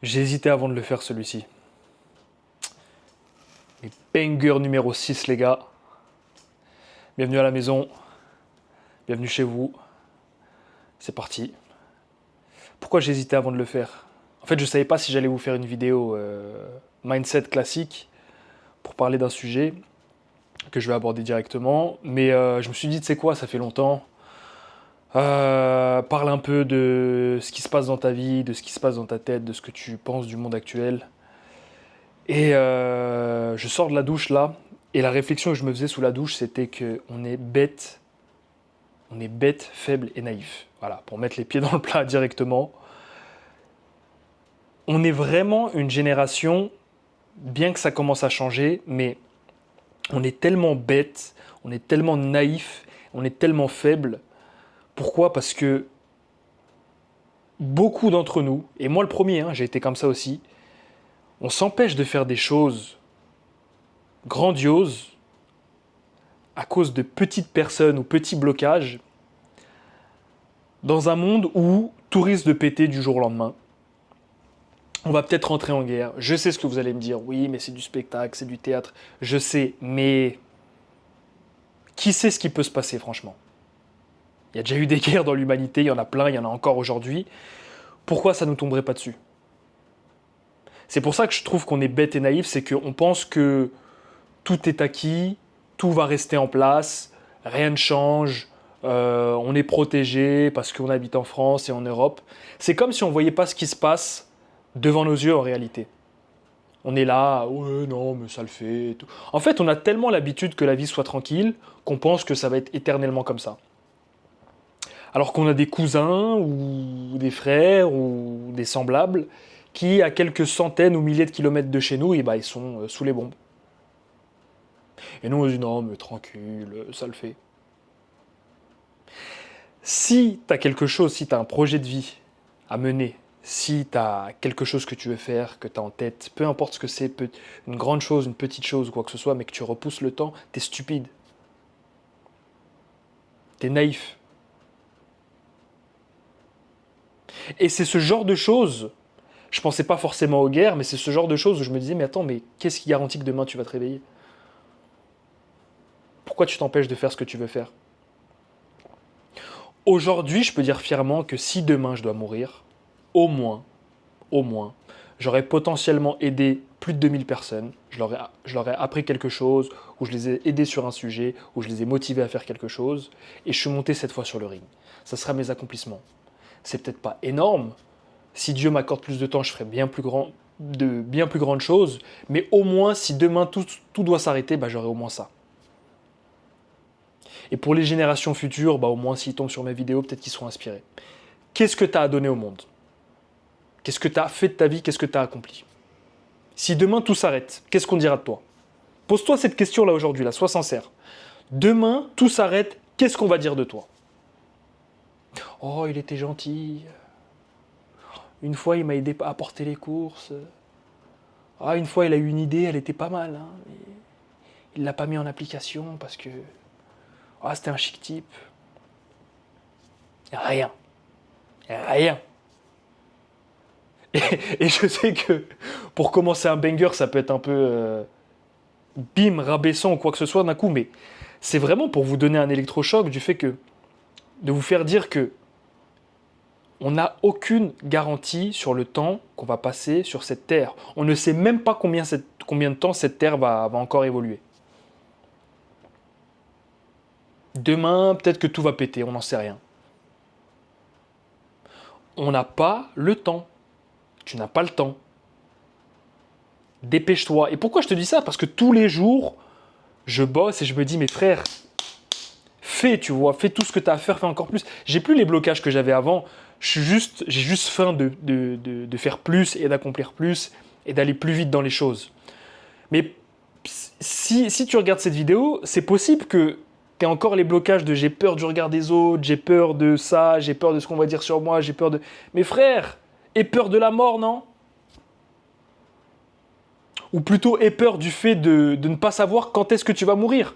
J'ai hésité avant de le faire celui-ci. Mais banger numéro 6 les gars. Bienvenue à la maison. Bienvenue chez vous. C'est parti. Pourquoi j'ai hésité avant de le faire? En fait, je savais pas si j'allais vous faire une vidéo mindset classique pour parler d'un sujet que je vais aborder directement. Mais je me suis dit, tu sais quoi, ça fait longtemps. Parle un peu de ce qui se passe dans ta vie, de ce qui se passe dans ta tête, de ce que tu penses du monde actuel. Et je sors de la douche là, et la réflexion que je me faisais sous la douche, c'était que on est bête, faible et naïf. Voilà, pour mettre les pieds dans le plat directement. On est vraiment une génération, bien que ça commence à changer, mais on est tellement bête, on est tellement naïf, on est tellement faible. Pourquoi? Parce que beaucoup d'entre nous, et moi le premier, hein, j'ai été comme ça aussi, on s'empêche de faire des choses grandioses à cause de petites personnes ou petits blocages dans un monde où tout risque de péter du jour au lendemain. On va peut-être rentrer en guerre. Je sais ce que vous allez me dire. Oui, mais c'est du spectacle, c'est du théâtre. Je sais, mais qui sait ce qui peut se passer, franchement? Il y a déjà eu des guerres dans l'humanité, il y en a plein, il y en a encore aujourd'hui. Pourquoi ça ne nous tomberait pas dessus? C'est pour ça que je trouve qu'on est bête et naïf, c'est qu'on pense que tout est acquis, tout va rester en place, rien ne change, on est protégé parce qu'on habite en France et en Europe. C'est comme si on ne voyait pas ce qui se passe devant nos yeux en réalité. On est là, ouais, non, mais ça le fait. Et tout. En fait, on a tellement l'habitude que la vie soit tranquille qu'on pense que ça va être éternellement comme ça. Alors qu'on a des cousins ou des frères ou des semblables qui, à quelques centaines ou milliers de kilomètres de chez nous, et bah, ils sont sous les bombes. Et nous, on dit non, mais tranquille, ça le fait. Si tu as quelque chose, si tu as un projet de vie à mener, si tu as quelque chose que tu veux faire, que tu as en tête, peu importe ce que c'est, une grande chose, une petite chose ou quoi que ce soit, mais que tu repousses le temps, t'es stupide. T'es naïf. Et c'est ce genre de choses, je pensais pas forcément aux guerres, mais c'est ce genre de choses où je me disais, mais attends, mais qu'est-ce qui garantit que demain tu vas te réveiller? Pourquoi tu t'empêches de faire ce que tu veux faire? Aujourd'hui, je peux dire fièrement que si demain je dois mourir, au moins, j'aurais potentiellement aidé plus de 2000 personnes, je leur ai appris quelque chose, ou je les ai aidés sur un sujet, ou je les ai motivés à faire quelque chose, et je suis monté cette fois sur le ring. Ça sera mes accomplissements. C'est peut-être pas énorme, si Dieu m'accorde plus de temps, je ferai de bien plus grandes choses, mais au moins, si demain tout doit s'arrêter, bah, j'aurai au moins ça. Et pour les générations futures, bah, au moins s'ils tombent sur mes vidéos, peut-être qu'ils seront inspirés. Qu'est-ce que tu as à donner au monde? Qu'est-ce que tu as fait de ta vie? Qu'est-ce que tu as accompli? Si demain tout s'arrête, qu'est-ce qu'on dira de toi? Pose-toi cette question-là aujourd'hui, là, sois sincère. Demain, tout s'arrête, qu'est-ce qu'on va dire de toi? Oh, il était gentil. Une fois, il m'a aidé à porter les courses. Ah, une fois, il a eu une idée, elle était pas mal. Hein, mais il l'a pas mis en application parce que ah, c'était un chic type. Rien. Rien. Et, et je sais que pour commencer un banger, ça peut être un peu bim, rabaissant ou quoi que ce soit d'un coup, mais c'est vraiment pour vous donner un électrochoc du fait que de vous faire dire que on n'a aucune garantie sur le temps qu'on va passer sur cette terre. On ne sait même pas combien de temps cette terre va encore évoluer. Demain, peut-être que tout va péter, on n'en sait rien. On n'a pas le temps. Tu n'as pas le temps. Dépêche-toi. Et pourquoi je te dis ça? Parce que tous les jours, je bosse et je me dis, mes frères, fais, tu vois, fais tout ce que tu as à faire, fais encore plus. J'ai plus les blocages que j'avais avant. J'ai juste faim de faire plus et d'accomplir plus et d'aller plus vite dans les choses. Mais si tu regardes cette vidéo, c'est possible que tu aies encore les blocages de j'ai peur du regard des autres, j'ai peur de ça, j'ai peur de ce qu'on va dire sur moi, j'ai peur de... Mes frères, aie peur de la mort, non? Ou plutôt aie peur du fait de ne pas savoir quand est-ce que tu vas mourir.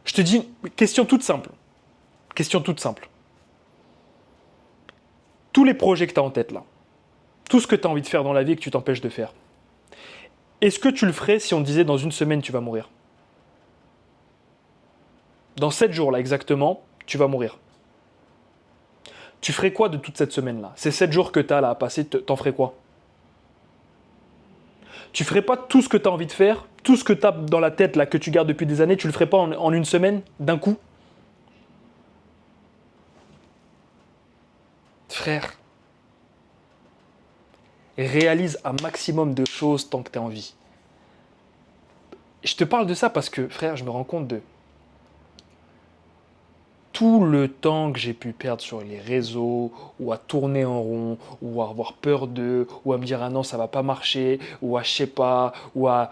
Je te dis, question toute simple. Question toute simple. Tous les projets que tu as en tête là, tout ce que tu as envie de faire dans la vie et que tu t'empêches de faire. Est-ce que tu le ferais si on te disait dans une semaine tu vas mourir? Dans 7 jours là exactement, tu vas mourir. Tu ferais quoi de toute cette semaine-là? Ces 7 jours que tu as là à passer, t'en ferais quoi? Tu ferais pas tout ce que tu as envie de faire, tout ce que tu as dans la tête là que tu gardes depuis des années, tu le ferais pas en une semaine, d'un coup? Frère, réalise un maximum de choses tant que tu es en vie. Je te parle de ça parce que, frère, je me rends compte de tout le temps que j'ai pu perdre sur les réseaux, ou à tourner en rond, ou à avoir peur d'eux, ou à me dire ah non ça va pas marcher, ou à je sais pas, ou à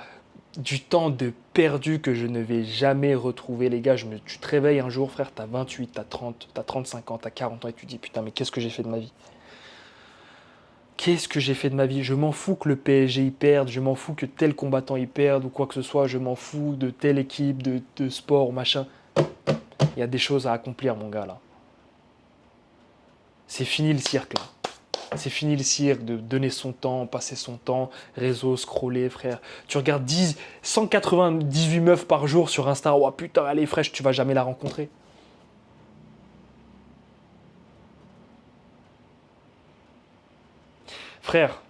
du temps de perdu que je ne vais jamais retrouver. Les gars, tu te réveilles un jour, frère, t'as 28, t'as 30, t'as 35 ans, t'as 40 ans, et tu te dis putain mais qu'est-ce que j'ai fait de ma vie? Qu'est-ce que j'ai fait de ma vie? Je m'en fous que le PSG y perde, je m'en fous que tel combattant y perde ou quoi que ce soit, je m'en fous de telle équipe, de sport, machin. Il y a des choses à accomplir, mon gars, là. C'est fini le cirque, là. C'est fini le cirque de donner son temps, passer son temps, réseau, scroller, frère. Tu regardes 198 meufs par jour sur Insta. Oh putain, elle est fraîche, tu vas jamais la rencontrer. Frère,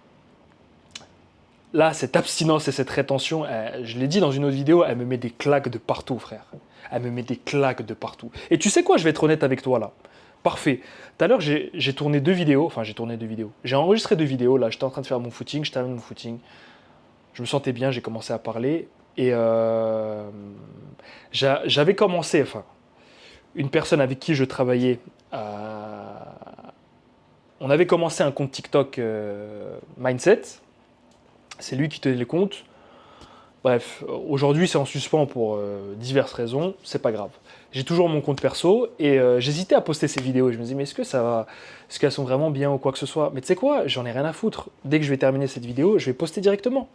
là, cette abstinence et cette rétention, je l'ai dit dans une autre vidéo, elle me met des claques de partout, frère. Elle me met des claques de partout. Et tu sais quoi, je vais être honnête avec toi, là. Parfait. Tout à l'heure, j'ai tourné 2 vidéos. Enfin, j'ai tourné 2 vidéos. J'ai enregistré 2 vidéos. Là, j'étais en train de faire mon footing. Je termine mon footing. Je me sentais bien. J'ai commencé à parler. Et j'avais commencé. Enfin, une personne avec qui je travaillais. On avait commencé un compte TikTok Mindset. C'est lui qui tenait les comptes. Bref, aujourd'hui c'est en suspens pour diverses raisons, c'est pas grave. J'ai toujours mon compte perso et j'hésitais à poster ces vidéos. Je me disais mais est-ce que ça va, est-ce qu'elles sont vraiment bien ou quoi que ce soit? Mais tu sais quoi, j'en ai rien à foutre. Dès que je vais terminer cette vidéo, je vais poster directement.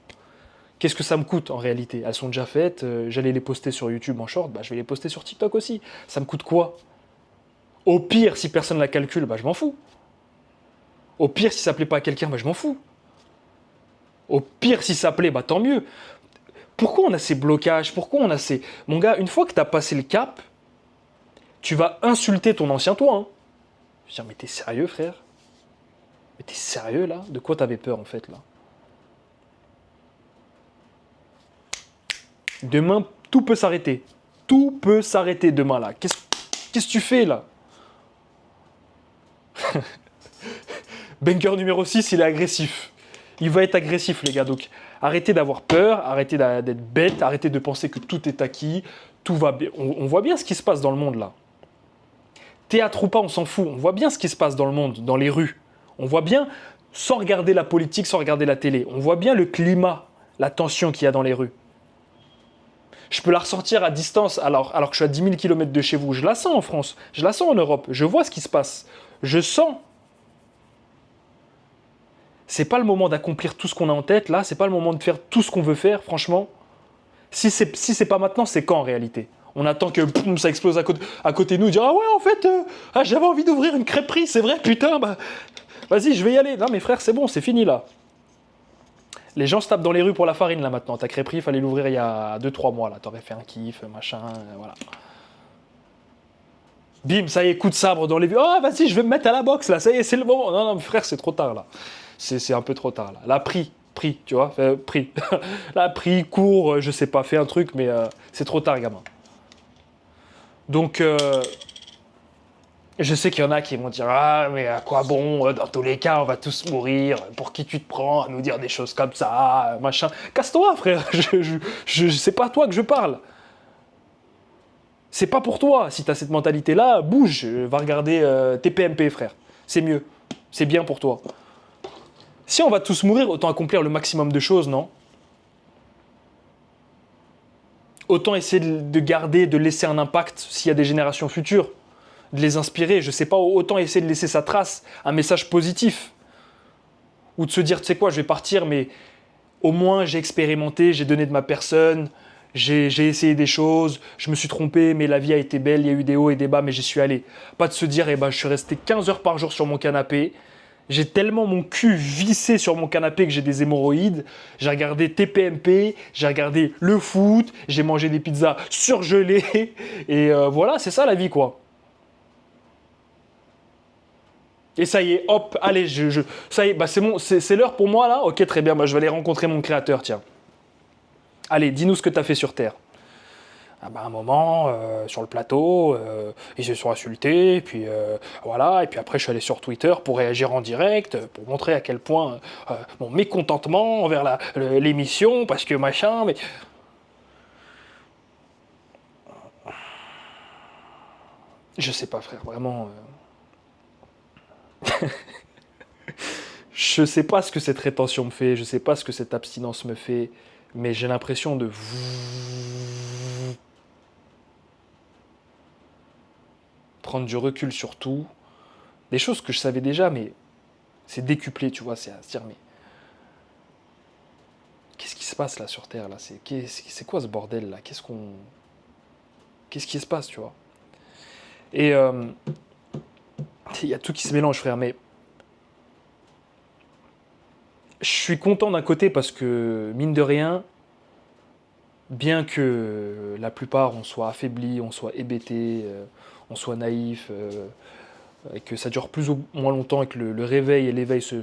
Qu'est-ce que ça me coûte en réalité? Elles sont déjà faites, j'allais les poster sur YouTube en short, bah, je vais les poster sur TikTok aussi. Ça me coûte quoi? Au pire, si personne la calcule, bah, je m'en fous. Au pire, si ça plaît pas à quelqu'un, bah, je m'en fous. Au pire, si ça plaît, bah, tant mieux. Pourquoi on a ces blocages? Pourquoi on a ces... Mon gars, une fois que tu as passé le cap, tu vas insulter ton ancien toi. Hein. Je veux dire, mais t'es sérieux, frère? Mais t'es sérieux, là? De quoi t'avais peur, en fait, là? Demain, tout peut s'arrêter. Tout peut s'arrêter demain, là. Qu'est-ce que tu fais, là? Banker numéro 6, il est agressif. Il va être agressif, les gars. Donc, arrêtez d'avoir peur, arrêtez d'être bête, arrêtez de penser que tout est acquis, tout va bien. On voit bien ce qui se passe dans le monde, là. Théâtre ou pas, on s'en fout. On voit bien ce qui se passe dans le monde, dans les rues. On voit bien, sans regarder la politique, sans regarder la télé, on voit bien le climat, la tension qu'il y a dans les rues. Je peux la ressentir à distance, alors que je suis à 10 000 km de chez vous. Je la sens en France, je la sens en Europe, je vois ce qui se passe. Je sens. C'est pas le moment d'accomplir tout ce qu'on a en tête, là, c'est pas le moment de faire tout ce qu'on veut faire, franchement. Si c'est pas maintenant, c'est quand en réalité? On attend que boum, ça explose à côté de nous, dire ah ouais en fait, j'avais envie d'ouvrir une crêperie, c'est vrai, putain, bah vas-y, je vais y aller. Non mais frère, c'est bon, c'est fini là. Les gens se tapent dans les rues pour la farine là maintenant. Ta crêperie, il fallait l'ouvrir il y a 2-3 mois là. T'aurais fait un kiff, machin, voilà. Bim, ça y est, coup de sabre dans les vues. Oh vas-y, je vais me mettre à la boxe là, ça y est, c'est le moment. Non, non, mais frère, c'est trop tard là. C'est un peu trop tard là. Là, pris, tu vois, pris. Là, pris, cours, je sais pas, fais un truc, mais c'est trop tard, gamin. Donc, je sais qu'il y en a qui vont dire ah, mais à quoi bon, dans tous les cas, on va tous mourir, pour qui tu te prends à nous dire des choses comme ça, machin. Casse-toi, frère, c'est pas à toi que je parle. C'est pas pour toi. Si t'as cette mentalité-là, bouge, va regarder TPMP, frère. C'est mieux, c'est bien pour toi. Si on va tous mourir, autant accomplir le maximum de choses, non? Autant essayer de garder, de laisser un impact s'il y a des générations futures. De les inspirer, je sais pas, autant essayer de laisser sa trace, un message positif. Ou de se dire, tu sais quoi, je vais partir, mais au moins j'ai expérimenté, j'ai donné de ma personne, j'ai essayé des choses, je me suis trompé, mais la vie a été belle, il y a eu des hauts et des bas, mais j'y suis allé. Pas de se dire, eh ben, je suis resté 15 heures par jour sur mon canapé, J'ai tellement mon cul vissé sur mon canapé que j'ai des hémorroïdes. J'ai regardé TPMP, j'ai regardé le foot, j'ai mangé des pizzas surgelées. Et voilà, c'est ça la vie, quoi. Et ça y est, hop, allez, ça y est, bah c'est bon, c'est l'heure pour moi là. Ok, très bien, bah je vais aller rencontrer mon créateur, tiens. Allez, dis-nous ce que t'as fait sur Terre. Ah bah, à un moment, sur le plateau, ils se sont insultés, et puis voilà, et puis après je suis allé sur Twitter pour réagir en direct, pour montrer à quel point mon mécontentement envers l'émission, parce que machin, mais... Je sais pas frère, vraiment... Je sais pas ce que cette rétention me fait, je sais pas ce que cette abstinence me fait, mais j'ai l'impression de prendre du recul sur tout, des choses que je savais déjà, mais c'est décuplé, tu vois, c'est à se dire, mais qu'est-ce qui se passe là sur Terre là, c'est quoi ce bordel là, qu'est-ce qui se passe, tu vois. Et il y a tout qui se mélange, frère, mais je suis content d'un côté parce que, mine de rien, bien que la plupart on soit affaibli, on soit hébété, on soit naïf, et que ça dure plus ou moins longtemps et que le réveil et l'éveil se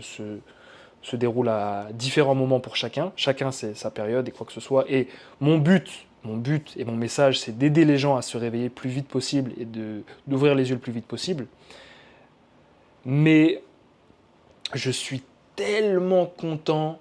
déroulent à différents moments pour chacun. Chacun c'est sa période et quoi que ce soit. Et mon but et mon message, c'est d'aider les gens à se réveiller le plus vite possible et d'ouvrir les yeux le plus vite possible. Mais je suis tellement content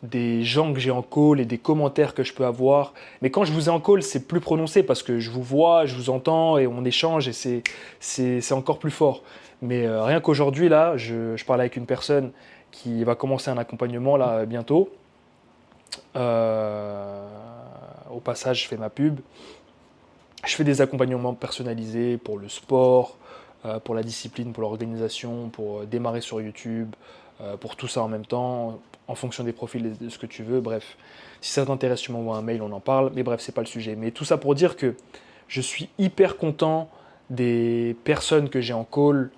des gens que j'ai en call et des commentaires que je peux avoir. Mais quand je vous ai en call, c'est plus prononcé parce que je vous vois, je vous entends et on échange et c'est encore plus fort. Mais rien qu'aujourd'hui, là, je parle avec une personne qui va commencer un accompagnement là bientôt. Au passage, je fais ma pub. Je fais des accompagnements personnalisés pour le sport, pour la discipline, pour l'organisation, pour démarrer sur YouTube, pour tout ça en même temps, en fonction des profils et de ce que tu veux. Bref, si ça t'intéresse, tu m'envoies un mail, on en parle. Mais bref, c'est pas le sujet. Mais tout ça pour dire que je suis hyper content des personnes que j'ai en call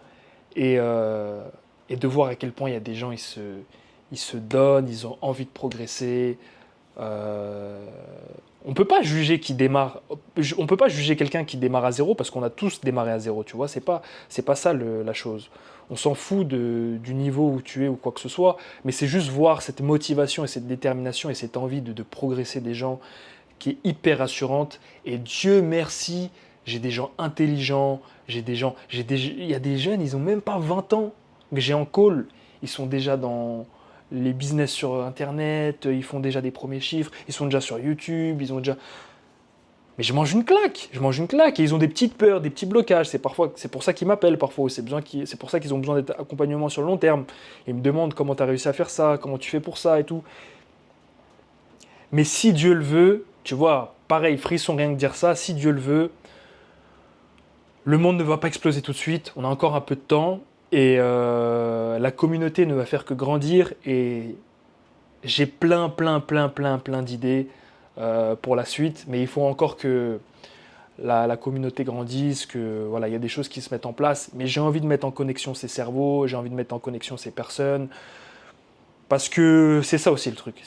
et de voir à quel point il y a des gens, ils se donnent, ils ont envie de progresser. Euh, on peut pas juger qui démarre, on peut pas juger quelqu'un qui démarre à zéro parce qu'on a tous démarré à zéro, tu vois, c'est pas ça la chose. On s'en fout du niveau où tu es ou quoi que ce soit, mais c'est juste voir cette motivation et cette détermination et cette envie de progresser des gens qui est hyper rassurante. Et Dieu merci, j'ai des gens intelligents, il y a des jeunes, ils ont même pas 20 ans que j'ai en call, ils sont déjà dans les business sur Internet, ils font déjà des premiers chiffres, ils sont déjà sur YouTube, ils ont déjà... Mais je mange une claque, et ils ont des petites peurs, des petits blocages, c'est pour ça qu'ils m'appellent parfois, c'est pour ça qu'ils ont besoin d'être accompagnement sur le long terme. Ils me demandent comment tu as réussi à faire ça, comment tu fais pour ça et tout. Mais si Dieu le veut, tu vois, pareil, frisson rien que dire ça, si Dieu le veut, le monde ne va pas exploser tout de suite, on a encore un peu de temps, et la communauté ne va faire que grandir, et j'ai plein d'idées pour la suite, mais il faut encore que la communauté grandisse, que voilà, il y a des choses qui se mettent en place, mais j'ai envie de mettre en connexion ces cerveaux, j'ai envie de mettre en connexion ces personnes, parce que c'est ça aussi le truc,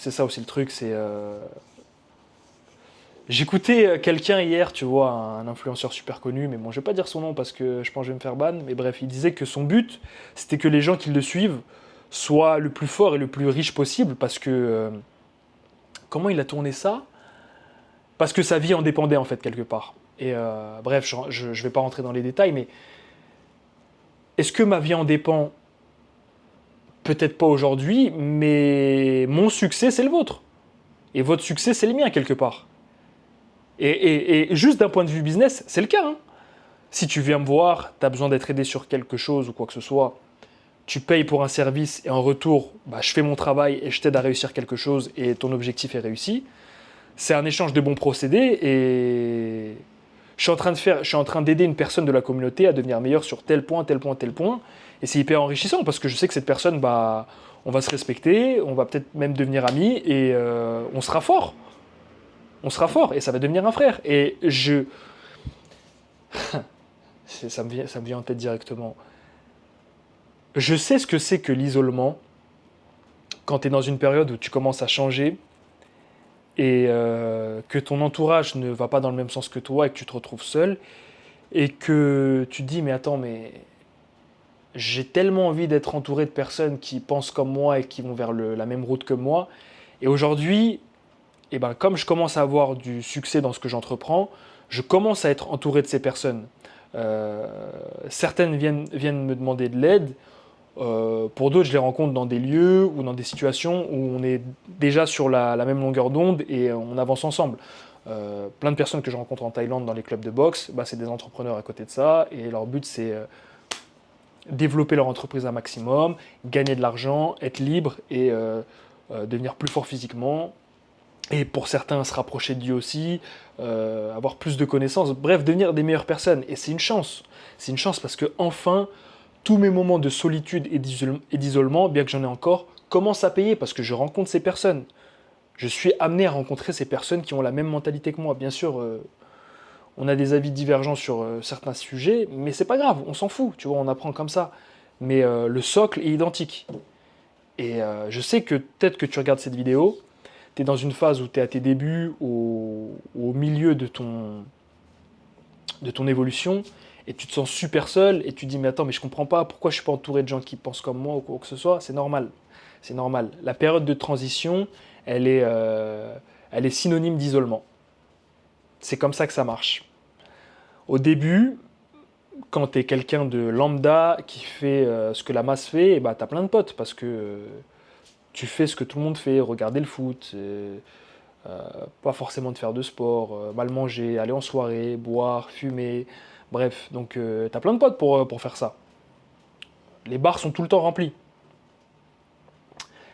J'écoutais quelqu'un hier, tu vois, un influenceur super connu, mais bon, je vais pas dire son nom parce que je pense que je vais me faire ban, mais bref, il disait que son but, c'était que les gens qui le suivent soient le plus fort et le plus riche possible, parce que... comment il a tourné ça? Parce que sa vie en dépendait, en fait, quelque part. Et bref, je vais pas rentrer dans les détails, mais est-ce que ma vie en dépend? Peut-être pas aujourd'hui, mais mon succès, c'est le vôtre. Et votre succès, c'est le mien, quelque part. Et juste d'un point de vue business, c'est le cas, hein. Si tu viens me voir, tu as besoin d'être aidé sur quelque chose ou quoi que ce soit, tu payes pour un service et en retour, bah, je fais mon travail et je t'aide à réussir quelque chose et ton objectif est réussi. C'est un échange de bons procédés et je suis en train d'aider une personne de la communauté à devenir meilleure sur tel point, tel point, tel point. Et c'est hyper enrichissant parce que je sais que cette personne, bah, on va se respecter, on va peut-être même devenir amis et on sera fort. On sera fort et ça va devenir un frère. Et ça me vient en tête directement. Je sais ce que c'est que l'isolement quand tu es dans une période où tu commences à changer et que ton entourage ne va pas dans le même sens que toi et que tu te retrouves seul et que tu te dis mais attends mais j'ai tellement envie d'être entouré de personnes qui pensent comme moi et qui vont vers la même route que moi. Et aujourd'hui, eh ben, comme je commence à avoir du succès dans ce que j'entreprends, je commence à être entouré de ces personnes. Euh, Certaines viennent me demander de l'aide. Pour d'autres, je les rencontre dans des lieux ou dans des situations où on est déjà sur la même longueur d'onde et on avance ensemble. Plein de personnes que je rencontre en Thaïlande dans les clubs de boxe, bah, c'est des entrepreneurs à côté de ça et leur but c'est développer leur entreprise un maximum, gagner de l'argent, être libre et devenir plus fort physiquement. Et pour certains, se rapprocher de Dieu aussi, avoir plus de connaissances, bref, devenir des meilleures personnes. Et c'est une chance. C'est une chance parce que enfin, tous mes moments de solitude et d'isolement, bien que j'en ai encore, commencent à payer parce que je rencontre ces personnes. Je suis amené à rencontrer ces personnes qui ont la même mentalité que moi. Bien sûr, on a des avis divergents sur certains sujets, mais c'est pas grave, on s'en fout, tu vois, on apprend comme ça. Mais le socle est identique. Et je sais que peut-être que tu regardes cette vidéo, tu es dans une phase où tu es à tes débuts, au milieu de ton évolution, et tu te sens super seul, et tu te dis, mais attends, mais je comprends pas, pourquoi je suis pas entouré de gens qui pensent comme moi ou quoi que ce soit, c'est normal. C'est normal. La période de transition, elle est synonyme d'isolement. C'est comme ça que ça marche. Au début, quand tu es quelqu'un de lambda qui fait ce que la masse fait, bah, tu as plein de potes parce que tu fais ce que tout le monde fait, regarder le foot, pas forcément de faire de sport, mal manger, aller en soirée, boire, fumer, bref. Donc tu as plein de potes pour faire ça. Les bars sont tout le temps remplis.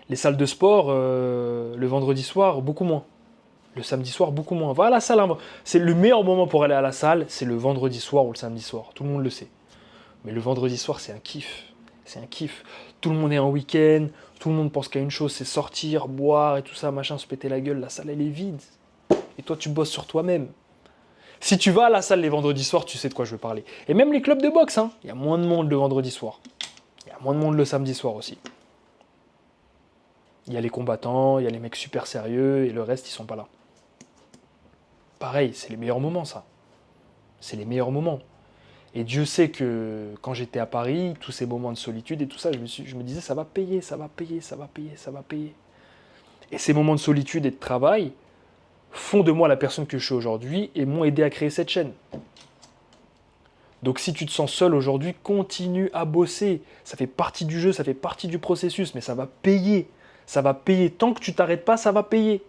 Les salles de sport, le vendredi soir, beaucoup moins. Le samedi soir, beaucoup moins. Va à la salle, hein. C'est le meilleur moment pour aller à la salle, c'est le vendredi soir ou le samedi soir. Tout le monde le sait. Mais le vendredi soir, c'est un kiff. C'est un kiff. Tout le monde est en week-end, tout le monde pense qu'à une chose, c'est sortir, boire et tout ça, machin, se péter la gueule. La salle, elle est vide. Et toi, tu bosses sur toi-même. Si tu vas à la salle les vendredis soirs, tu sais de quoi je veux parler. Et même les clubs de boxe, hein. Il y a moins de monde le vendredi soir. Il y a moins de monde le samedi soir aussi. Il y a les combattants, il y a les mecs super sérieux, et le reste, ils sont pas là. Pareil, c'est les meilleurs moments, ça. C'est les meilleurs moments. Et Dieu sait que quand j'étais à Paris, tous ces moments de solitude et tout ça, je me disais, ça va payer, ça va payer, ça va payer, ça va payer. Et ces moments de solitude et de travail font de moi la personne que je suis aujourd'hui et m'ont aidé à créer cette chaîne. Donc si tu te sens seul aujourd'hui, continue à bosser. Ça fait partie du jeu, ça fait partie du processus, mais ça va payer. Ça va payer. Tant que tu t'arrêtes pas, ça va payer.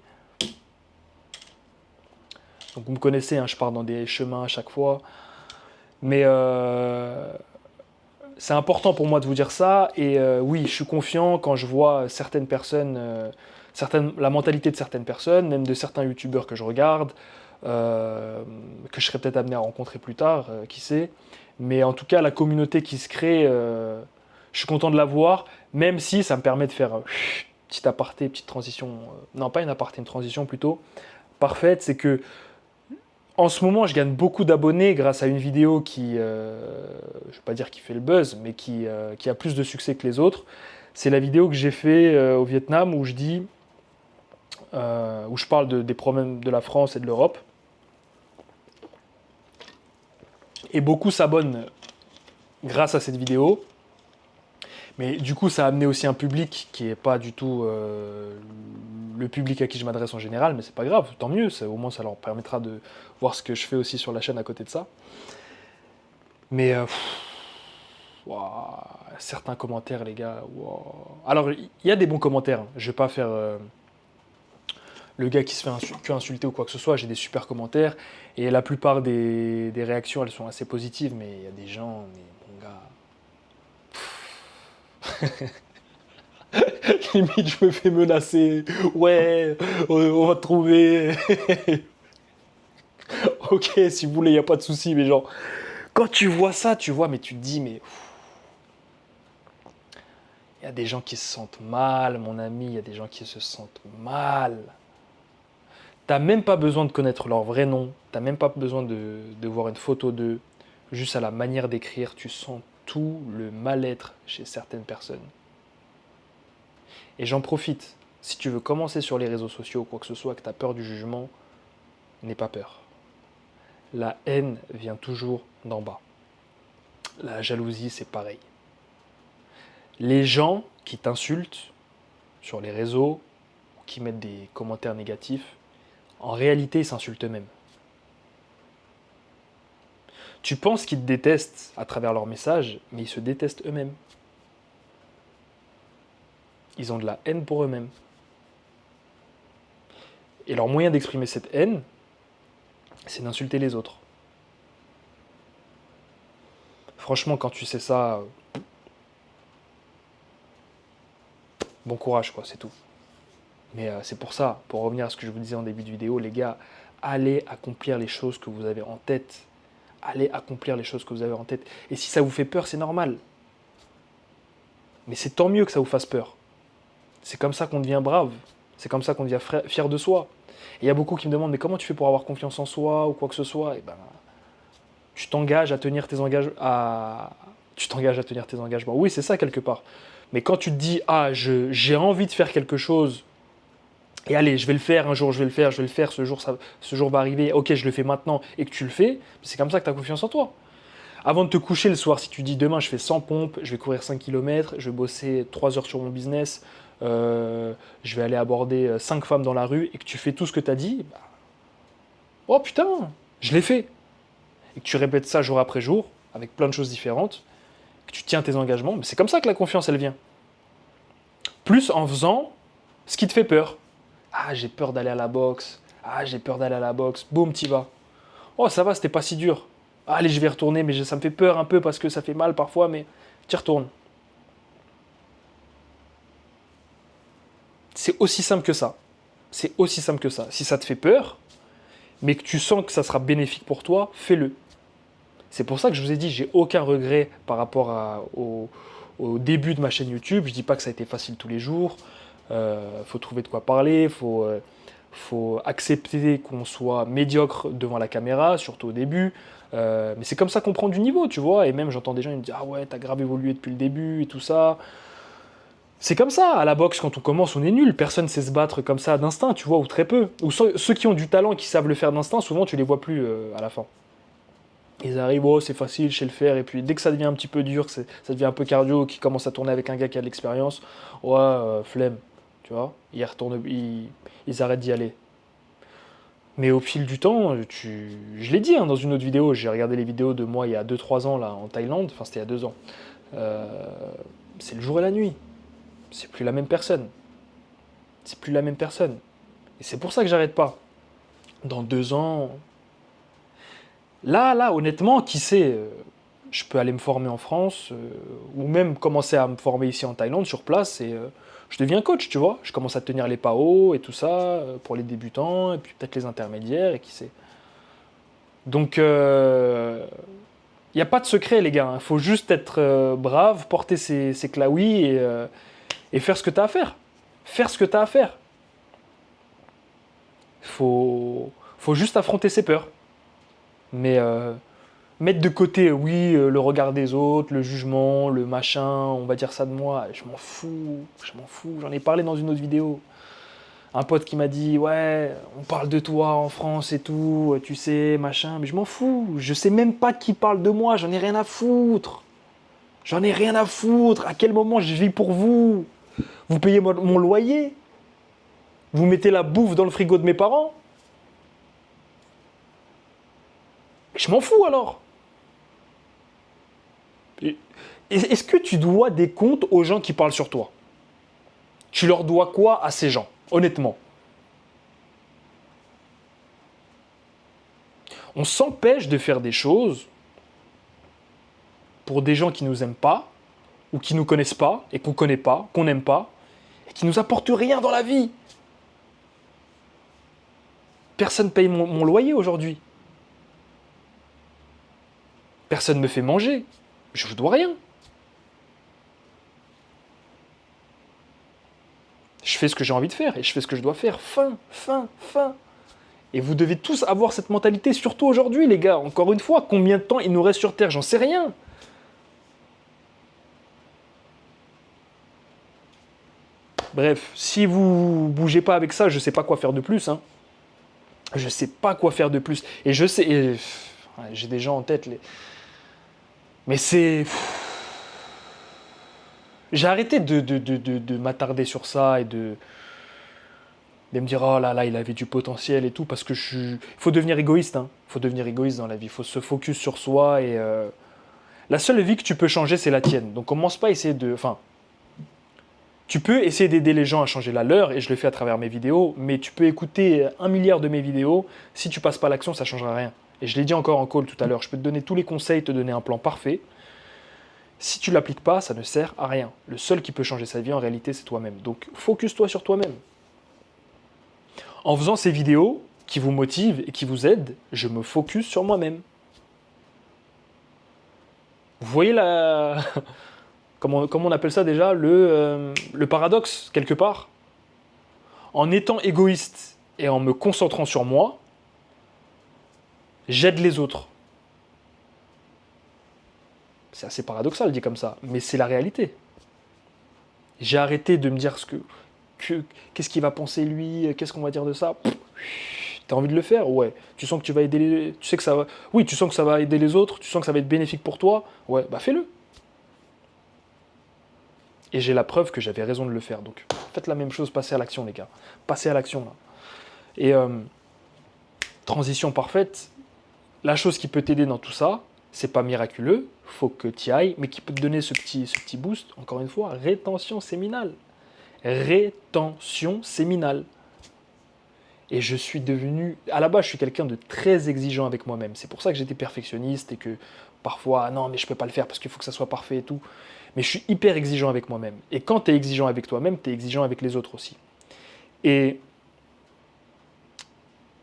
Donc vous me connaissez, hein, je pars dans des chemins à chaque fois. Mais c'est important pour moi de vous dire ça. Et oui, je suis confiant quand je vois certaines personnes, la mentalité de certaines personnes, même de certains youtubeurs que je regarde, que je serais peut-être amené à rencontrer plus tard, qui sait. Mais en tout cas, la communauté qui se crée, je suis content de la voir, même si ça me permet de faire petit aparté, petite transition. Non, pas une aparté, une transition plutôt parfaite. C'est que en ce moment, je gagne beaucoup d'abonnés grâce à une vidéo qui, je ne vais pas dire qui fait le buzz, mais qui a plus de succès que les autres. C'est la vidéo que j'ai fait au Vietnam où où je parle des problèmes de la France et de l'Europe. Et beaucoup s'abonnent grâce à cette vidéo. Mais du coup, ça a amené aussi un public qui n'est pas du tout le public à qui je m'adresse en général, mais c'est pas grave, tant mieux, au moins ça leur permettra de voir ce que je fais aussi sur la chaîne à côté de ça. Mais certains commentaires, les gars. Alors, il y a des bons commentaires, hein. Je vais pas faire le gars qui se fait que insulter ou quoi que ce soit, j'ai des super commentaires, et la plupart des réactions, elles sont assez positives, mais il y a des gens, mais mon gars... Limite, je me fais menacer. Ouais, on va te trouver. Ok, si vous voulez, il n'y a pas de souci. Mais genre, quand tu vois ça, tu vois, mais tu te dis, mais il y a des gens qui se sentent mal, mon ami. Il y a des gens qui se sentent mal. T'as même pas besoin de connaître leur vrai nom. T'as même pas besoin de voir une photo d'eux. Juste à la manière d'écrire, tu sens tout le mal-être chez certaines personnes. Et j'en profite. Si tu veux commencer sur les réseaux sociaux ou quoi que ce soit, que tu as peur du jugement, n'aie pas peur. La haine vient toujours d'en bas. La jalousie, c'est pareil. Les gens qui t'insultent sur les réseaux, ou qui mettent des commentaires négatifs, en réalité, ils s'insultent eux-mêmes. Tu penses qu'ils te détestent à travers leurs messages, mais ils se détestent eux-mêmes. Ils ont de la haine pour eux-mêmes. Et leur moyen d'exprimer cette haine, c'est d'insulter les autres. Franchement, quand tu sais ça, bon courage, quoi, c'est tout. Mais c'est pour ça, pour revenir à ce que je vous disais en début de vidéo, les gars, allez accomplir les choses que vous avez en tête. Allez accomplir les choses que vous avez en tête. Et si ça vous fait peur, c'est normal. Mais c'est tant mieux que ça vous fasse peur. C'est comme ça qu'on devient brave. C'est comme ça qu'on devient fier de soi. Et il y a beaucoup qui me demandent, mais comment tu fais pour avoir confiance en soi ou quoi que ce soit? Et ben, tu t'engages à tenir tes engagements. Tu t'engages à tenir tes engagements. Oui, c'est ça quelque part. Mais quand tu te dis, ah, j'ai envie de faire quelque chose, et allez, je vais le faire un jour, je vais le faire, ce jour va arriver, ok, je le fais maintenant, et que tu le fais, c'est comme ça que tu as confiance en toi. Avant de te coucher le soir, si tu dis demain je fais 100 pompes, je vais courir 5 km, je vais bosser 3 heures sur mon business, je vais aller aborder 5 femmes dans la rue, et que tu fais tout ce que tu as dit, bah, oh putain, je l'ai fait. Et que tu répètes ça jour après jour, avec plein de choses différentes, que tu tiens tes engagements, mais c'est comme ça que la confiance, elle vient. Plus en faisant ce qui te fait peur. Ah, j'ai peur d'aller à la boxe. Ah, j'ai peur d'aller à la boxe. Boum, t'y vas. Oh, ça va, c'était pas si dur. Allez, je vais retourner, mais ça me fait peur un peu parce que ça fait mal parfois, mais t'y retournes. C'est aussi simple que ça. C'est aussi simple que ça. Si ça te fait peur, mais que tu sens que ça sera bénéfique pour toi, fais-le. C'est pour ça que je vous ai dit, j'ai aucun regret par rapport au début de ma chaîne YouTube. Je dis pas que ça a été facile tous les jours. Faut trouver de quoi parler, faut accepter qu'on soit médiocre devant la caméra, surtout au début. Mais c'est comme ça qu'on prend du niveau, tu vois. Et même j'entends des gens qui me disent ah ouais, t'as grave évolué depuis le début et tout ça. C'est comme ça, à la boxe, quand on commence, on est nul. Personne ne sait se battre comme ça d'instinct, tu vois, ou très peu. Ou ceux qui ont du talent et qui savent le faire d'instinct, souvent tu les vois plus à la fin. Ils arrivent, oh c'est facile, je sais le faire, et puis dès que ça devient un petit peu dur, ça devient un peu cardio, qui commence à tourner avec un gars qui a de l'expérience, ouais, flemme, tu vois, ils arrêtent d'y aller. Mais au fil du temps, je l'ai dit dans une autre vidéo, j'ai regardé les vidéos de moi il y a 2-3 ans là, en Thaïlande, enfin c'était il y a 2 ans. C'est le jour et la nuit. C'est plus la même personne. C'est plus la même personne. Et c'est pour ça que j'arrête pas. Dans 2 ans... Là, honnêtement, qui sait, je peux aller me former en France, ou même commencer à me former ici en Thaïlande, sur place, et je deviens coach, tu vois. Je commence à tenir les PAO et tout ça, pour les débutants, et puis peut-être les intermédiaires, et qui sait. Donc, il n'y a pas de secret, les gars. Il faut juste être brave, porter ses klaouis, et faire ce que tu as à faire. Faire ce que tu as à faire. Faut juste affronter ses peurs. Mais mettre de côté, oui, le regard des autres, le jugement, le machin, on va dire ça de moi, je m'en fous, j'en ai parlé dans une autre vidéo. Un pote qui m'a dit, ouais, on parle de toi en France et tout, tu sais, machin, mais je m'en fous, je sais même pas qui parle de moi, j'en ai rien à foutre. J'en ai rien à foutre, à quel moment je vis pour vous? Vous payez mon loyer? Vous mettez la bouffe dans le frigo de mes parents? Je m'en fous alors. Est-ce que tu dois des comptes aux gens qui parlent sur toi? Tu leur dois quoi à ces gens, honnêtement? On s'empêche de faire des choses pour des gens qui nous aiment pas, ou qui nous connaissent pas, et qu'on connaît pas, qu'on n'aime pas, et qui nous apportent rien dans la vie. Personne paye mon loyer aujourd'hui. Personne ne me fait manger. Je vous dois rien. Je fais ce que j'ai envie de faire et je fais ce que je dois faire. Fin. Et vous devez tous avoir cette mentalité, surtout aujourd'hui, les gars. Encore une fois, combien de temps il nous reste sur Terre? J'en sais rien. Bref, si vous bougez pas avec ça, je sais pas quoi faire de plus. Hein. Je sais pas quoi faire de plus. Et je sais... j'ai des gens en tête. Mais c'est... J'ai arrêté de m'attarder sur ça et de me dire oh là là, il avait du potentiel et tout, parce que il faut devenir égoïste. Hein. Il faut devenir égoïste dans la vie. Il faut se focus sur soi et... La seule vie que tu peux changer, c'est la tienne. Donc commence pas à essayer de... Enfin, tu peux essayer d'aider les gens à changer la leur, et je le fais à travers mes vidéos, mais tu peux écouter 1 milliard de mes vidéos, si tu passes pas à l'action, ça ne changera rien. Et je l'ai dit encore en call tout à l'heure, je peux te donner tous les conseils, te donner un plan parfait. Si tu ne l'appliques pas, ça ne sert à rien. Le seul qui peut changer sa vie, en réalité, c'est toi-même. Donc, focus-toi sur toi-même. En faisant ces vidéos qui vous motivent et qui vous aident, je me focus sur moi-même. Vous voyez la... Comment on appelle ça déjà, le paradoxe, quelque part. En étant égoïste et en me concentrant sur moi, j'aide les autres. C'est assez paradoxal dit comme ça, mais c'est la réalité. J'ai arrêté de me dire qu'est-ce qu'il va penser lui, qu'est-ce qu'on va dire de ça. T'as envie de le faire? Ouais. Tu sens que tu vas aider tu sais que ça va... Oui, tu sens que ça va aider les autres, tu sens que ça va être bénéfique pour toi. Ouais, bah fais-le. Et j'ai la preuve que j'avais raison de le faire. Donc, faites la même chose, passez à l'action, les gars. Passez à l'action, là. Et transition parfaite, la chose qui peut t'aider dans tout ça, c'est pas miraculeux, faut que tu y ailles, mais qui peut te donner ce petit boost, encore une fois, rétention séminale. Rétention séminale. Et je suis devenu... À la base, je suis quelqu'un de très exigeant avec moi-même. C'est pour ça que j'étais perfectionniste et que parfois, non, mais je peux pas le faire parce qu'il faut que ça soit parfait et tout. Mais je suis hyper exigeant avec moi-même. Et quand tu es exigeant avec toi-même, tu es exigeant avec les autres aussi. Et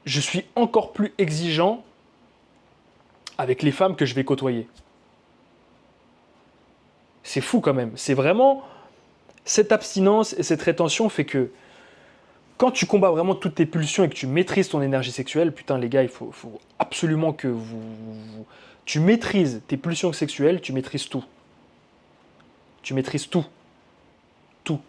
je suis encore plus exigeant avec les femmes que je vais côtoyer. C'est fou quand même. C'est vraiment... Cette abstinence et cette rétention fait que quand tu combats vraiment toutes tes pulsions et que tu maîtrises ton énergie sexuelle, putain les gars, il faut absolument que tu maîtrises tes pulsions sexuelles, tu maîtrises tout. Tu maîtrises tout. Tout.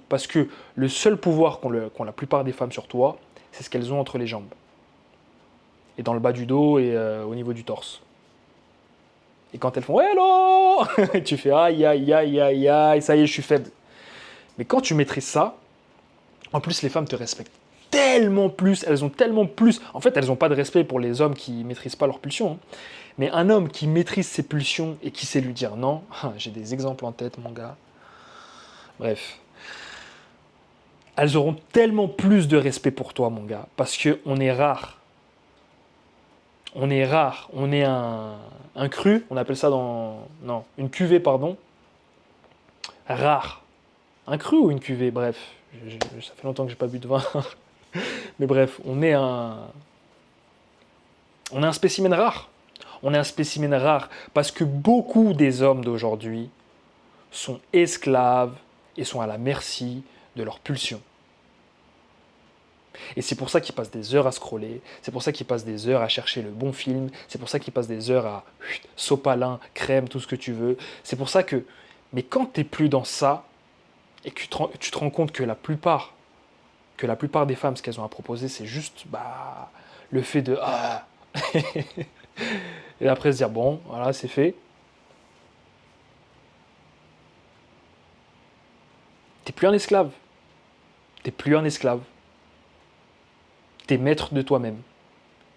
Parce que le seul pouvoir qu'ont la plupart des femmes sur toi, c'est ce qu'elles ont entre les jambes. Et dans le bas du dos et au niveau du torse. Et quand elles font « Hello !» tu fais « Aïe, aïe, aïe, aïe, aïe, ça y est, je suis faible. » Mais quand tu maîtrises ça, en plus, les femmes te respectent tellement plus, elles ont tellement plus... En fait, elles n'ont pas de respect pour les hommes qui ne maîtrisent pas leurs pulsions. Hein. Mais un homme qui maîtrise ses pulsions et qui sait lui dire non, j'ai des exemples en tête, mon gars. Bref. Elles auront tellement plus de respect pour toi, mon gars, parce qu'on est rare. On est rare. On est un cru, on appelle ça Non, une cuvée, pardon. Rare. Un cru ou une cuvée, bref. Ça fait longtemps que j'ai pas bu de vin. Mais bref, on est un spécimen rare. On est un spécimen rare parce que beaucoup des hommes d'aujourd'hui sont esclaves et sont à la merci de leurs pulsions. Et c'est pour ça qu'ils passent des heures à scroller, c'est pour ça qu'ils passent des heures à chercher le bon film, c'est pour ça qu'ils passent des heures à sopalin, crème, tout ce que tu veux. C'est pour ça que... Mais quand tu n'es plus dans ça, et que tu te rends compte que la plupart des femmes, ce qu'elles ont à proposer, c'est juste le fait de... et après se dire, bon, voilà, c'est fait. T'es plus un esclave. T'es plus un esclave. T'es maître de toi-même.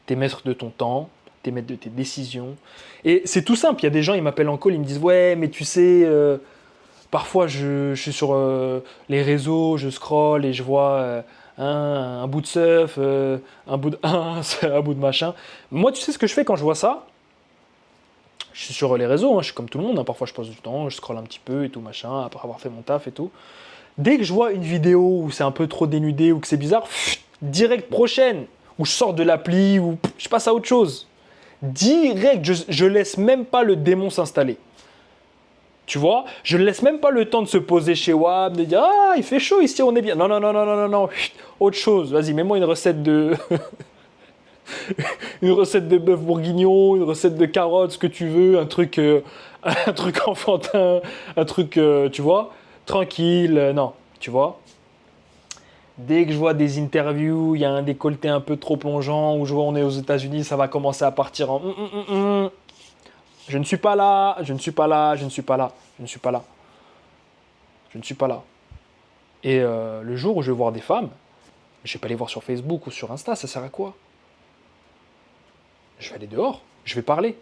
T'es maître de ton temps, t'es maître de tes décisions. Et c'est tout simple, il y a des gens, ils m'appellent en call, ils me disent « Ouais, mais tu sais... parfois, je suis sur les réseaux, je scrolle et je vois un bout de surf, un bout de machin. » Moi, tu sais ce que je fais quand je vois ça? Je suis sur les réseaux, je suis comme tout le monde. Parfois, je passe du temps, je scrolle un petit peu et tout, machin, après avoir fait mon taf et tout. Dès que je vois une vidéo où c'est un peu trop dénudé ou que c'est bizarre, direct prochaine, où je sors de l'appli, ou je passe à autre chose. Direct, je laisse même pas le démon s'installer. Tu vois, je ne laisse même pas le temps de se poser chez WAM, de dire « Ah, il fait chaud ici, on est bien. » Non. Autre chose, vas-y, mets-moi une recette de... une recette de bœuf bourguignon, une recette de carottes, ce que tu veux, un truc enfantin, un truc, tu vois, tranquille. Non, tu vois. Dès que je vois des interviews, il y a un décolleté un peu trop plongeant, où je vois on est aux États-Unis, ça va commencer à partir en Je ne suis pas là, je ne suis pas là, je ne suis pas là, je ne suis pas là, je ne suis pas là. Et le jour où je vais voir des femmes, je vais pas les voir sur Facebook ou sur Insta, ça sert à quoi? Je vais aller dehors, je vais parler.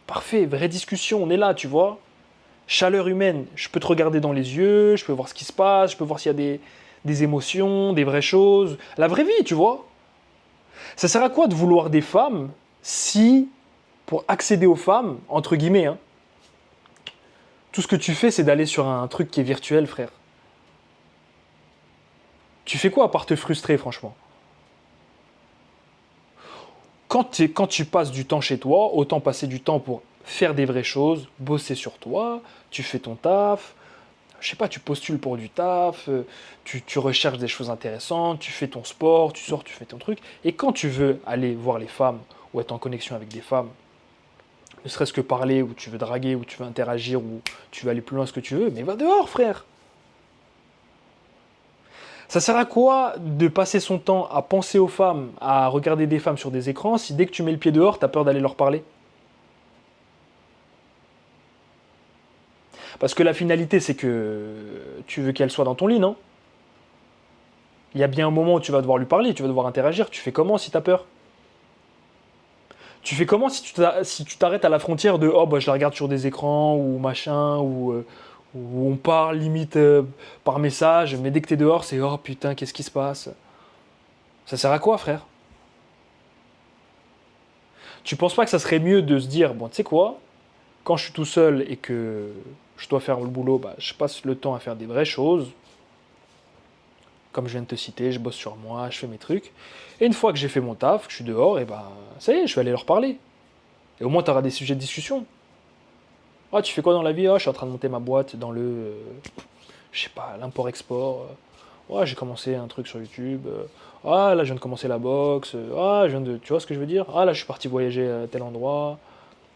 Parfait, vraie discussion, on est là, tu vois. Chaleur humaine, je peux te regarder dans les yeux, je peux voir ce qui se passe, je peux voir s'il y a des émotions, des vraies choses. La vraie vie, tu vois. Ça sert à quoi de vouloir des femmes si, pour accéder aux femmes, entre guillemets, hein, tout ce que tu fais, c'est d'aller sur un truc qui est virtuel, frère. Tu fais quoi à part te frustrer, franchement? Quand tu passes du temps chez toi, autant passer du temps pour faire des vraies choses, bosser sur toi, tu fais ton taf, je sais pas, tu postules pour du taf, tu recherches des choses intéressantes, tu fais ton sport, tu sors, tu fais ton truc. Et quand tu veux aller voir les femmes ou être en connexion avec des femmes, ne serait-ce que parler, ou tu veux draguer, ou tu veux interagir, ou tu veux aller plus loin ce que tu veux, mais va dehors, frère. Ça sert à quoi de passer son temps à penser aux femmes, à regarder des femmes sur des écrans, si dès que tu mets le pied dehors, t'as peur d'aller leur parler? Parce que la finalité, c'est que tu veux qu'elle soit dans ton lit, non? Il y a bien un moment où tu vas devoir lui parler, tu vas devoir interagir. Tu fais comment si t'as peur? Tu fais comment si tu t'arrêtes à la frontière de oh bah je la regarde sur des écrans ou machin ou on parle limite par message, mais dès que t'es dehors, c'est oh putain, qu'est-ce qui se passe? Ça sert à quoi, frère? Tu penses pas que ça serait mieux de se dire bon, tu sais quoi? Quand je suis tout seul et que je dois faire le boulot, bah, je passe le temps à faire des vraies choses. Comme je viens de te citer, je bosse sur moi, je fais mes trucs. Et une fois que j'ai fait mon taf, que je suis dehors, et ben ça y est, je vais aller leur parler. Et au moins, tu auras des sujets de discussion. Ah, tu fais quoi dans la vie? Ah, je suis en train de monter ma boîte dans le, je sais pas, l'import-export. Ouais, j'ai commencé un truc sur YouTube. Ah, là, je viens de commencer la boxe. Ah, je viens de, tu vois ce que je veux dire? Ah, là, je suis parti voyager à tel endroit.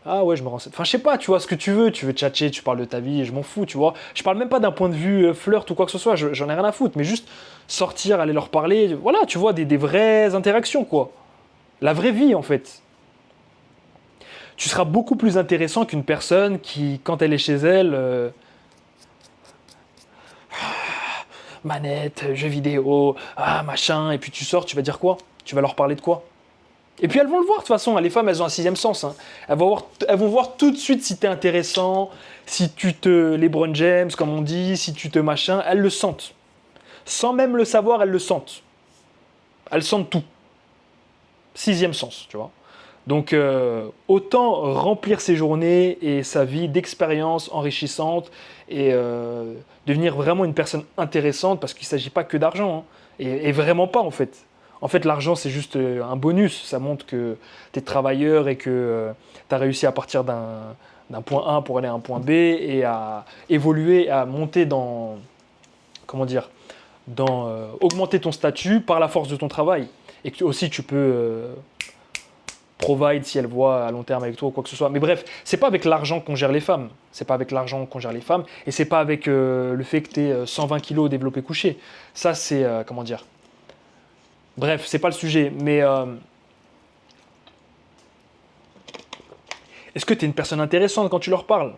Ah ouais, je me renseigne. Enfin, je sais pas, tu vois ce que tu veux tchatcher, tu parles de ta vie, je m'en fous, tu vois. Je parle même pas d'un point de vue flirt ou quoi que ce soit, j'en ai rien à foutre, mais juste sortir, aller leur parler, voilà, tu vois, des vraies interactions, quoi. La vraie vie, en fait. Tu seras beaucoup plus intéressant qu'une personne qui, quand elle est chez elle, manette, jeux vidéo, ah machin, et puis tu sors, tu vas dire quoi? Tu vas leur parler de quoi? Et puis elles vont le voir de toute façon, les femmes elles ont un sixième sens. Hein. Elles vont voir tout de suite si t'es intéressant, si tu te LeBron James comme on dit, si tu te machin, elles le sentent. Sans même le savoir, elles le sentent. Elles sentent tout. Sixième sens, tu vois. Donc autant remplir ses journées et sa vie d'expériences enrichissantes et devenir vraiment une personne intéressante parce qu'il ne s'agit pas que d'argent. Hein. Et vraiment pas en fait. En fait, l'argent, c'est juste un bonus. Ça montre que tu es travailleur et que tu as réussi à partir d'un point A pour aller à un point B et à évoluer, à monter dans, comment dire, dans augmenter ton statut par la force de ton travail. Et que aussi, tu peux provide si elle voit à long terme avec toi ou quoi que ce soit. Mais bref, c'est pas avec l'argent qu'on gère les femmes. C'est pas avec l'argent qu'on gère les femmes. Et c'est pas avec le fait que tu es 120 kilos développé couché. Ça, c'est, comment dire. Bref, c'est pas le sujet. Mais est-ce que tu es une personne intéressante quand tu leur parles?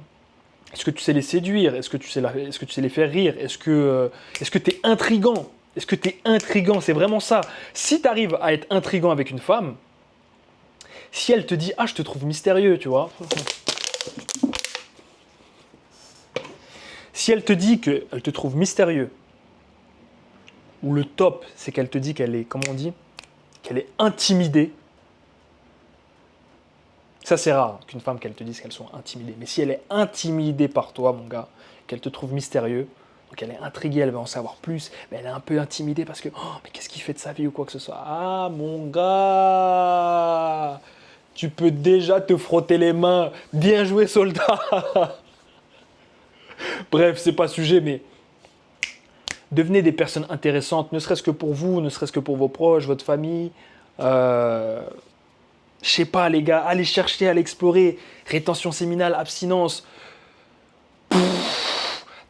Est-ce que tu sais les séduire? Est-ce que tu sais les faire rire? Est-ce que tu es intriguant? Est-ce que tu es intriguant? C'est vraiment ça. Si tu arrives à être intriguant avec une femme, si elle te dit « Ah, je te trouve mystérieux », tu vois. Si elle te dit qu'elle te trouve mystérieux, ou le top, c'est qu'elle te dit qu'elle est, comment on dit, qu'elle est intimidée. Ça, c'est rare qu'une femme qu'elle te dise qu'elle soit intimidée. Mais si elle est intimidée par toi, mon gars, qu'elle te trouve mystérieux, donc elle est intriguée, elle veut en savoir plus, mais elle est un peu intimidée parce que « Oh, mais qu'est-ce qu'il fait de sa vie ou quoi que ce soit ?» Ah, mon gars, tu peux déjà te frotter les mains. Bien joué, soldat. Bref, c'est pas sujet, mais devenez des personnes intéressantes, ne serait-ce que pour vous, ne serait-ce que pour vos proches, votre famille. Je sais pas, les gars, allez chercher, allez explorer. Rétention séminale, abstinence.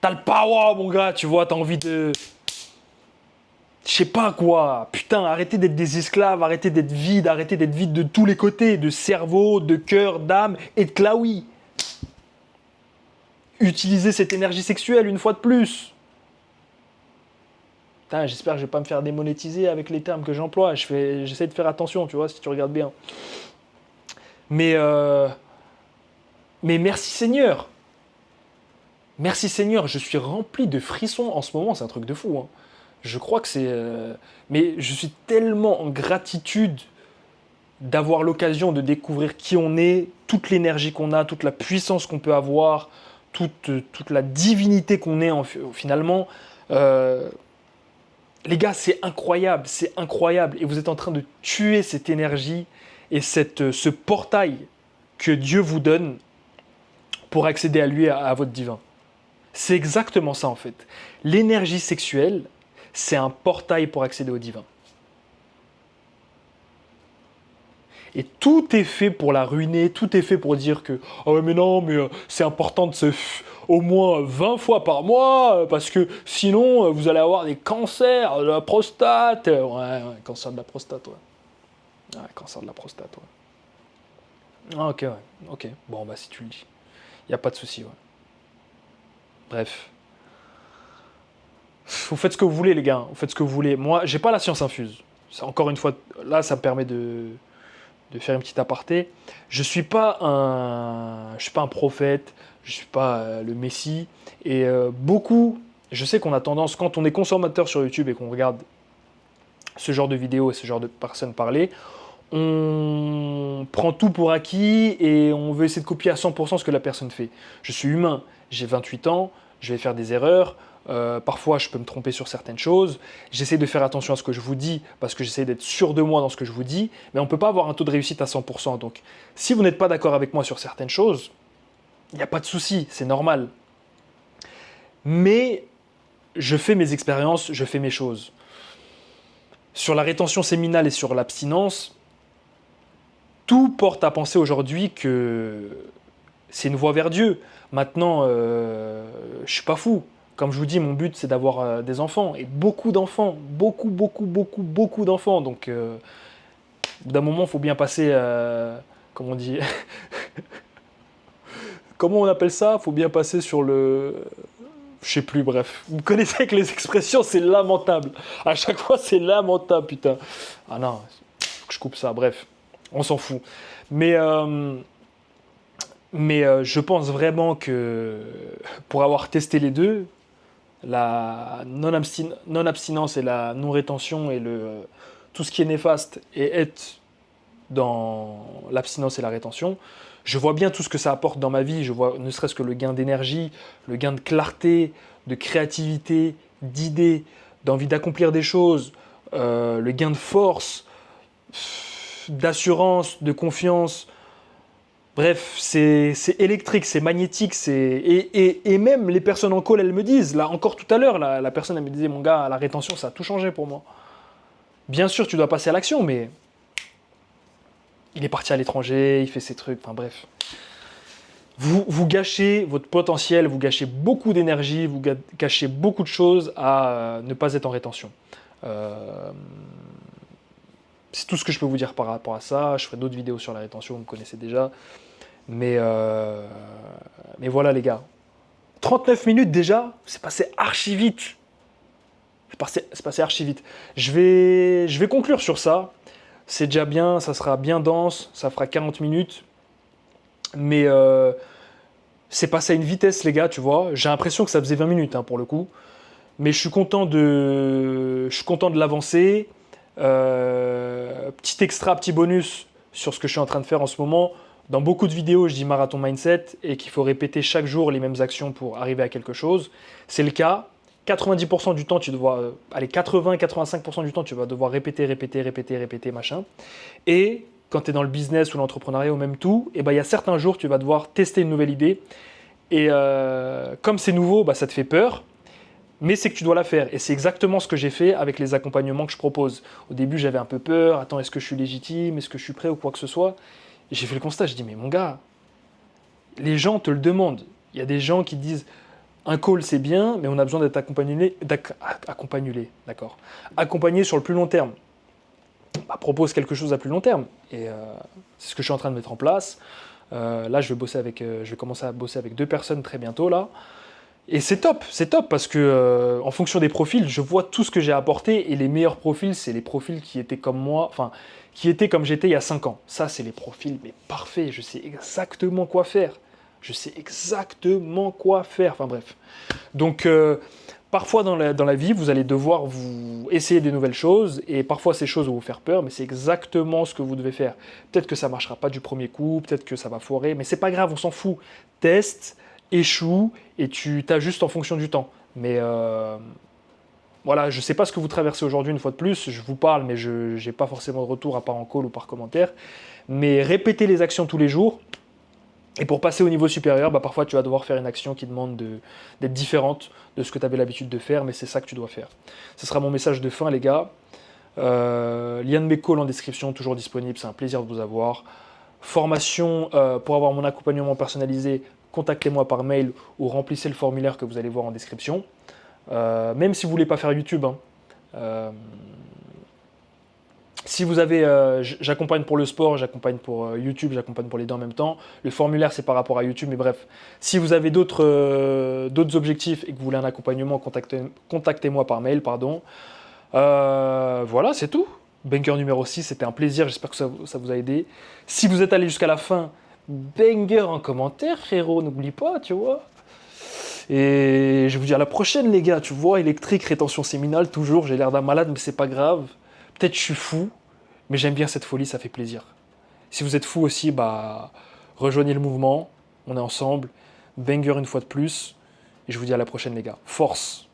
T'as le power, mon gars, tu vois, t'as envie de... Je sais pas quoi. Putain, arrêtez d'être des esclaves, arrêtez d'être vide de tous les côtés, de cerveau, de cœur, d'âme et de klaoui. Utilisez cette énergie sexuelle une fois de plus. Putain, j'espère que je vais pas me faire démonétiser avec les termes que j'emploie. J'essaie de faire attention, tu vois, si tu regardes bien. Mais merci Seigneur. Merci Seigneur, je suis rempli de frissons en ce moment, c'est un truc de fou. Hein. Je crois que c'est... Mais je suis tellement en gratitude d'avoir l'occasion de découvrir qui on est, toute l'énergie qu'on a, toute la puissance qu'on peut avoir, toute la divinité qu'on est finalement. Les gars, c'est incroyable, c'est incroyable. Et vous êtes en train de tuer cette énergie et ce portail que Dieu vous donne pour accéder à lui, à votre divin. C'est exactement ça en fait. L'énergie sexuelle, c'est un portail pour accéder au divin. Et tout est fait pour la ruiner, tout est fait pour dire que « Ah ouais mais non, mais c'est important de se au moins 20 fois par mois, parce que sinon vous allez avoir des cancers de la prostate. » Ouais, cancer de la prostate, ouais. Ouais, cancer de la prostate, ouais. Ah ok, ouais, ok. Bon, bah si tu le dis. Il n'y a pas de souci, ouais. Bref. Vous faites ce que vous voulez, les gars. Vous faites ce que vous voulez. Moi, j'ai pas la science infuse. Encore une fois, là, ça me permet de faire une petite aparté. Je suis pas un prophète. Je suis pas le Messie. Et beaucoup, je sais qu'on a tendance, quand on est consommateur sur YouTube et qu'on regarde ce genre de vidéos et ce genre de personnes parler, on prend tout pour acquis et on veut essayer de copier à 100% ce que la personne fait. Je suis humain, j'ai 28 ans, je vais faire des erreurs, parfois je peux me tromper sur certaines choses, j'essaie de faire attention à ce que je vous dis parce que j'essaie d'être sûr de moi dans ce que je vous dis, mais on ne peut pas avoir un taux de réussite à 100%. Donc si vous n'êtes pas d'accord avec moi sur certaines choses, il n'y a pas de souci, c'est normal. Mais je fais mes expériences, je fais mes choses. Sur la rétention séminale et sur l'abstinence, tout porte à penser aujourd'hui que c'est une voie vers Dieu. Maintenant, je ne suis pas fou. Comme je vous dis, mon but, c'est d'avoir des enfants. Et beaucoup d'enfants. Beaucoup d'enfants. Donc, au bout d'un moment, il faut bien passer... comment on dit comment on appelle ça? Il faut bien passer sur le... Je sais plus, bref. Vous connaissez avec les expressions, c'est lamentable. À chaque fois, c'est lamentable, putain. Ah non, faut que je coupe ça, bref. On s'en fout. Mais je pense vraiment que pour avoir testé les deux, la non-abstinence et la non-rétention et tout ce qui est néfaste et être dans l'abstinence et la rétention, je vois bien tout ce que ça apporte dans ma vie. Je vois ne serait-ce que le gain d'énergie, le gain de clarté, de créativité, d'idées, d'envie d'accomplir des choses, le gain de force, d'assurance, de confiance. Bref, c'est électrique, c'est magnétique, et même les personnes en call, elles me disent, là encore tout à l'heure, la personne elle me disait, mon gars, la rétention, ça a tout changé pour moi. Bien sûr, tu dois passer à l'action, mais il est parti à l'étranger, il fait ses trucs, enfin bref. Vous gâchez votre potentiel, vous gâchez beaucoup d'énergie, vous gâchez beaucoup de choses à ne pas être en rétention. C'est tout ce que je peux vous dire par rapport à ça. Je ferai d'autres vidéos sur la rétention, vous me connaissez déjà. Mais voilà les gars. 39 minutes déjà, c'est passé archi vite. C'est passé archi vite. Je vais conclure sur ça. C'est déjà bien, ça sera bien dense, ça fera 40 minutes. Mais c'est passé à une vitesse les gars, tu vois. J'ai l'impression que ça faisait 20 minutes hein, pour le coup. Mais je suis content de l'avancée. Petit extra, petit bonus sur ce que je suis en train de faire en ce moment. Dans beaucoup de vidéos, je dis marathon mindset et qu'il faut répéter chaque jour les mêmes actions pour arriver à quelque chose. C'est le cas. 90% du temps, tu dois... 80-85% du temps, tu vas devoir répéter, machin. Et quand tu es dans le business ou l'entrepreneuriat ou même tout, il y a certains jours, tu vas devoir tester une nouvelle idée. Et comme c'est nouveau, ça te fait peur. Mais c'est que tu dois la faire. Et c'est exactement ce que j'ai fait avec les accompagnements que je propose. Au début, j'avais un peu peur. Attends, est-ce que je suis légitime? Est-ce que je suis prêt ou quoi que ce soit? Et j'ai fait le constat. Je dis, mais mon gars, les gens te le demandent. Il y a des gens qui disent, Un call, c'est bien, mais on a besoin d'être d'accord. Accompagné sur le plus long terme. Bah, propose quelque chose à plus long terme. Et c'est ce que je suis en train de mettre en place. Là, je vais commencer à bosser avec 2 personnes très bientôt là. Et c'est top parce que en fonction des profils, je vois tout ce que j'ai apporté et les meilleurs profils, c'est les profils qui étaient comme moi, enfin, qui étaient comme j'étais il y a 5 ans. Ça, c'est les profils, mais parfaits. Je sais exactement quoi faire. Je sais exactement quoi faire. Enfin bref. Donc, parfois dans la vie, vous allez devoir vous essayer des nouvelles choses et parfois ces choses vont vous faire peur, mais c'est exactement ce que vous devez faire. Peut-être que ça marchera pas du premier coup, peut-être que ça va foirer, mais c'est pas grave, on s'en fout. Teste, échoue et tu t'ajustes en fonction du temps. Mais voilà, je sais pas ce que vous traversez aujourd'hui une fois de plus, je vous parle, mais je n'ai pas forcément de retour à part en call ou par commentaire. Mais répétez les actions tous les jours. Et pour passer au niveau supérieur, bah, parfois tu vas devoir faire une action qui demande d'être différente de ce que tu avais l'habitude de faire, mais c'est ça que tu dois faire. Ce sera mon message de fin, les gars. Lien de mes calls en description, toujours disponible, c'est un plaisir de vous avoir. Formation pour avoir mon accompagnement personnalisé, contactez-moi par mail ou remplissez le formulaire que vous allez voir en description. Même si vous ne voulez pas faire YouTube, hein. Si vous avez, j'accompagne pour le sport, j'accompagne pour YouTube, j'accompagne pour les deux en même temps. Le formulaire, c'est par rapport à YouTube, mais bref. Si vous avez d'autres objectifs et que vous voulez un accompagnement, contactez-moi par mail, pardon. Voilà, c'est tout. Banger numéro 6, c'était un plaisir, j'espère que ça vous a aidé. Si vous êtes allé jusqu'à la fin, banger en commentaire, frérot, n'oublie pas, tu vois. Et je vous dis à la prochaine, les gars, tu vois, électrique, rétention séminale, toujours, j'ai l'air d'un malade, mais c'est pas grave. Peut-être je suis fou, mais j'aime bien cette folie, ça fait plaisir. Si vous êtes fou aussi, bah, rejoignez le mouvement, on est ensemble. Banger une fois de plus. Et je vous dis à la prochaine, les gars. Force!